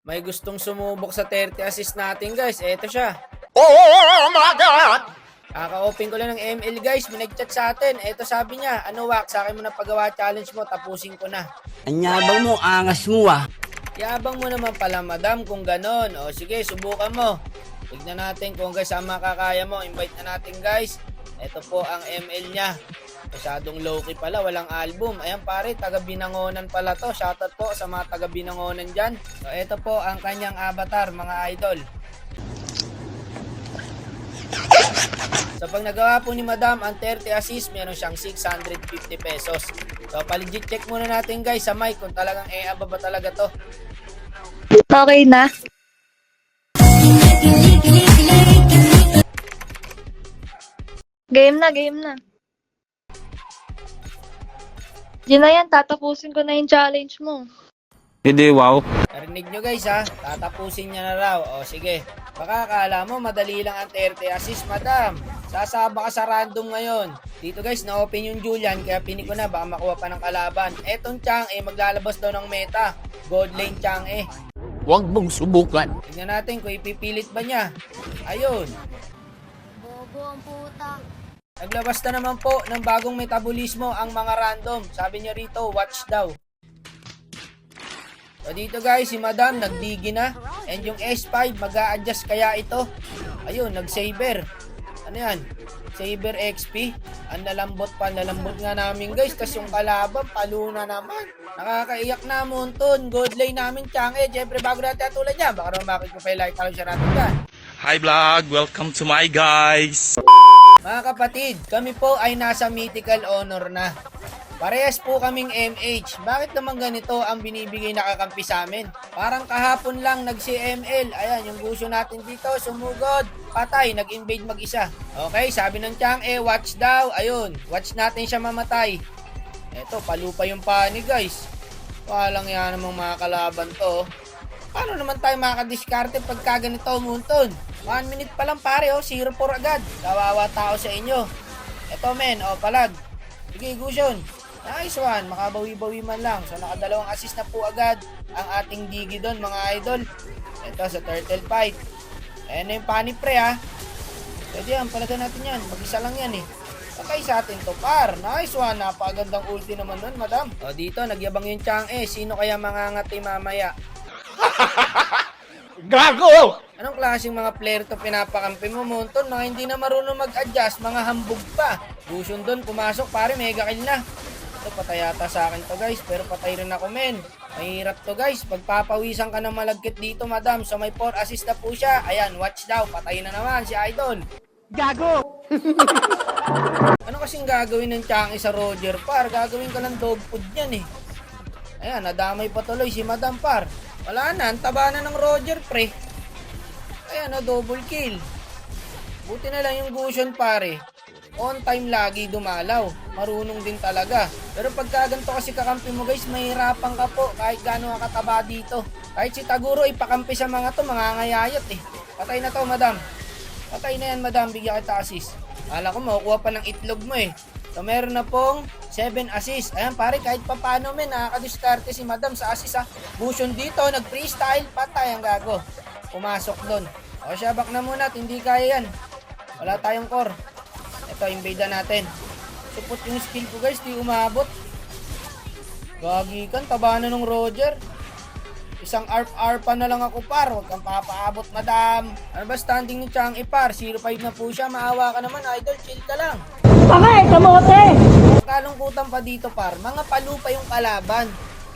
May gustong sumubok sa 30 assist natin guys. Eto siya. Oh my God! Kaka-open ko lang ng ML guys. May nag-chat sa atin. Eto sabi niya, ano Wax, sa akin mo na pagawa challenge mo, tapusin ko na. Anyabang mo, angas mo ah. Yabang mo naman pala madam kung ganon. O sige, subukan mo. Tignan natin kung guys ang makakaya mo. Invite na natin guys. Ito po ang ML niya. Masyadong low-key pala, walang album. Ayan pare, taga Binangonan pala to. Shoutout po sa mga taga Binangonan dyan. So ito po ang kanyang avatar mga idol. So pag nagawa po ni madam ang 30 assist, meron siyang 650 pesos. So paligit check muna natin guys sa mic kung talagang aba ba talaga to. Okay na. Game na, game na. Yun na yan, tatapusin ko na yung challenge mo. Hindi, wow. Narinig nyo guys ha, tatapusin niya na raw. O sige, baka akala mo madali lang ang 30 assist madam. Sasaba ka sa random ngayon. Dito guys, na-open yung Julian kaya pini ko na baka makuha pa ng kalaban. Etong Chang maglalabas daw ng meta. Gold lane Chang Huwag mong subukan. Tingnan natin kung ipipilit ba niya. Ayun. Bobo ang puta. Naglabas na naman po ng bagong metabolismo ang mga random. Sabi niya rito, watch daw. So dito guys, si madam nagdigi na. And yung S5, mag-a-adjust kaya ito. Ayun, nag-saber. Ano yan? Saber XP. Ang lalambot pa. Lalambot nga namin guys. Tapos yung kalaban, paluna naman. Nakakaiyak na Monton. Gold lane namin, Chang. Siyempre bago natin tulad niya. Baka naman makik ko pa like talo siya natin ka. Hi vlog, welcome to my guys. Mga kapatid, kami po ay nasa Mythical Honor na. Parehas po kaming MH. Bakit naman ganito ang binibigay na kakampi sa amin? Parang kahapon lang nag-CML. Ayan, yung gusto natin dito, sumugod, patay, nag-invade mag-isa. Okay, sabi ng Chang, watch daw. Ayun, watch natin siya mamatay. Eto, palupa yung pani guys. Walang yan namang mga kalaban to. Paano naman tayo makadiskarte pagka ganito, Munton? 1 minute pa lang pare, 0-4 agad. Kawawa tao sa inyo. Eto men, palag. Sige, Gusion. Nice one, makabawi-bawi man lang. So nakadalawang assist na po agad ang ating digi doon mga idol. Ito sa turtle fight. Ayan na yung pani pre ha. Pwede yan, palagan natin yan. Mag-isa lang yan eh. Patay sa atin to par. Nice one, napakagandang ulti naman nun madam. O dito, nagyabang yung Chang sino kaya mangangati mamaya? Gago! Anong klaseng mga player to pinapakampi mo, Monton? Mga hindi na marunong mag-adjust, mga hambog pa. Gusion doon, pumasok, pare, mega kill na. Ito, patay yata sa akin to guys, pero patay rin ako men. Mahirap to guys, pagpapawisan ka ng malagkit dito madam. So may 4 assist na po siya. Ayan, watch daw, patay na naman si Idol. Gago! Ano kasing gagawin ng Changi sa Roger par? Gagawin ka ng dog food yan eh. Ayan, nadamay pa tuloy si Madam par. Wala na, ang taba na ng Roger pre. Ayan, double kill. Buti na lang yung Gusion pare. On time lagi dumalaw. Marunong din talaga. Pero pagka ganito kasi kakampi mo guys, mahirapan ka po kahit gaano ka kataba dito. Kahit si Taguro ipakampi sa mga to, mangangayayat eh. Patay na to madam. Patay na yan madam, bigyan kita assist. Kala ko makukuha pa ng itlog mo eh. So meron na pong 7 assist. Ayan pare, kahit pa paano men, nakakadiskarte si madam sa assist ha. Gusion dito, nag-freestyle, patay ang gago. Pumasok doon. O siya, back na muna, hindi kaya yan. Wala tayong core. Ito, invade natin. Support yung skill ko guys, di umabot. Gagi kan, taba na nung Roger. Isang arp-arpa na lang ako par, huwag kang papaabot madam. Ano ba standing ni Chang par? 0-5 na po siya, maawa ka naman idol, chill ka lang. Pakay, kamote! Kalungkutan pa dito par, mga palupa yung kalaban.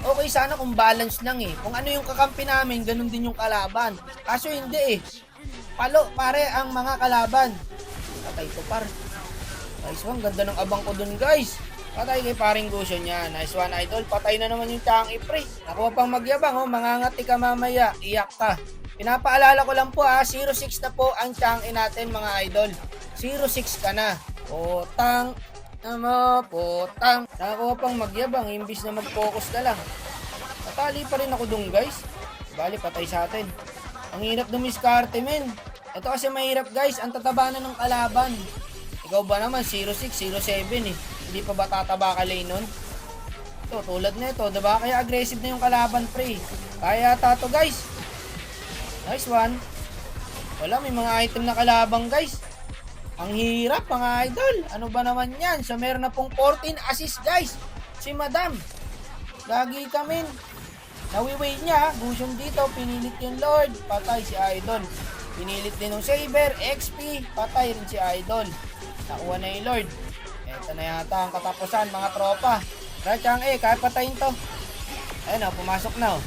Okay sana kung balance lang eh. Kung ano yung kakampi namin, ganun din yung kalaban. Kaso hindi eh. Palo pare ang mga kalaban. Patay to par. Nice one, ganda ng abang ko dun guys. Patay kay paring Gusion niya. Nice one idol. Patay na naman yung Chang pre. Nakuha pang magyabang mangangati ka mamaya. Iyak ka. Pinapaalala ko lang po 0-6 na po ang Chang natin mga idol. 0-6 ka na. Potang. Potang. Nakakuha pang magyabang. Imbis na mag-focus ka lang. Patali pa rin ako dun guys. Bali patay sa atin. Ang hirap dumiskarte men. Ito kasi mahirap guys. Ang tataba na ng kalaban. Ikaw ba naman 0-6, 0-7 eh. Hindi pa ba tataba ka lane nun? Ito, tulad na ito, diba? Kaya aggressive na yung kalaban, pre. Kaya tato, guys. Nice one. Wala, may mga item na kalabang guys. Ang hirap mga idol. Ano ba naman yan? So meron na pong 14 assist guys. Si Madam. Lagi kami. Nawiway niya. Gusion dito. Pinilit yung Lord. Patay si Idol. Pinilit din ng Saber. XP. Patay rin si Idol. Nakuha na yung Lord. Ito na yata ang katapusan mga tropa. Rachang kaya patayin to. Ayun o, pumasok na o.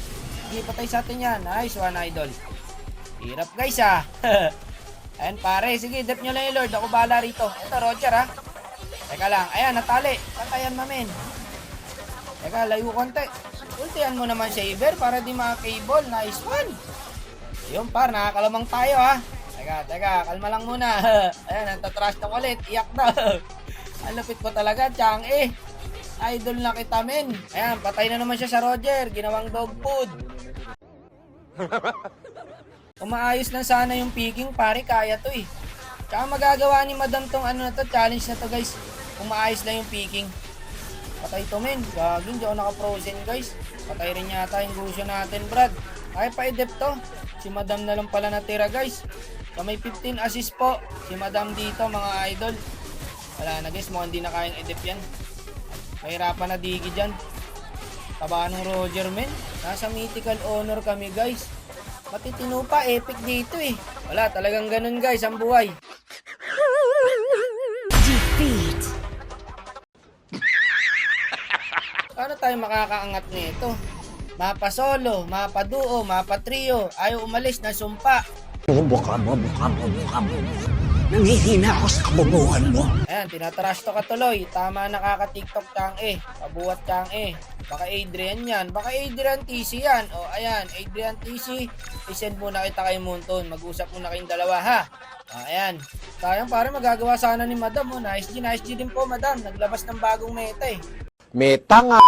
Hindi patay sa atin yan. Nice one Idol. Hirap guys Ayan pare, sige, dep nyo lang yung Lord. Ako bahala rito. Ito, Roger ha. Teka lang, ayan, natali. Patayan mamin. Teka, layo konti. Ultihan mo naman Saber para di maka-cable. Nice one. Yun par, nakakalamang tayo ha. Teka, kalma lang muna. Ayan, nagtatrash talk ulit. Iyak na. Ang lupit ko talaga, Chang Idol na kita men. Ayan, patay na naman siya sa Roger. Ginawang dog food. Kung maayos lang sana yung picking, pare, kaya to Tsaka magagawa ni Madam tong ano na to, challenge na to guys. Kung maayos lang yung picking. Patay to men. Gaging, di ako naka-frozen guys. Patay rin yata yung gusto natin, Brad. Kaya pa i-dep to. Si Madam na lang pala natira guys. So may 15 assist po. Si Madam dito mga idol. Wala na guys, mukhang di na kayang i-dep yan. Mahirapan na digi dyan. Taba ng Roger men. Nasa mythical honor kami guys. Matitino pa, epic dito Wala, talagang ganun guys, ang buhay. Defeat. Paano tayo makakaangat nito? Mapa solo, mapa duo, mapa trio. Ayaw umalis na sumpa. Buka mo. Nangihina ako sa kabubuhan mo. Ayan, tinatrash to ka tuloy. Tama nakaka-tiktok Chang Pabuhat Chang Baka Adrian yan. Baka Adrian TC yan. O ayan, Adrian TC. I-send muna kita kay Munton. Mag-usap muna kayong dalawa ha. Ayan. Sayang pare magagawa sana ni Madam. Nice G din po Madam. Naglabas ng bagong meta Meta nga.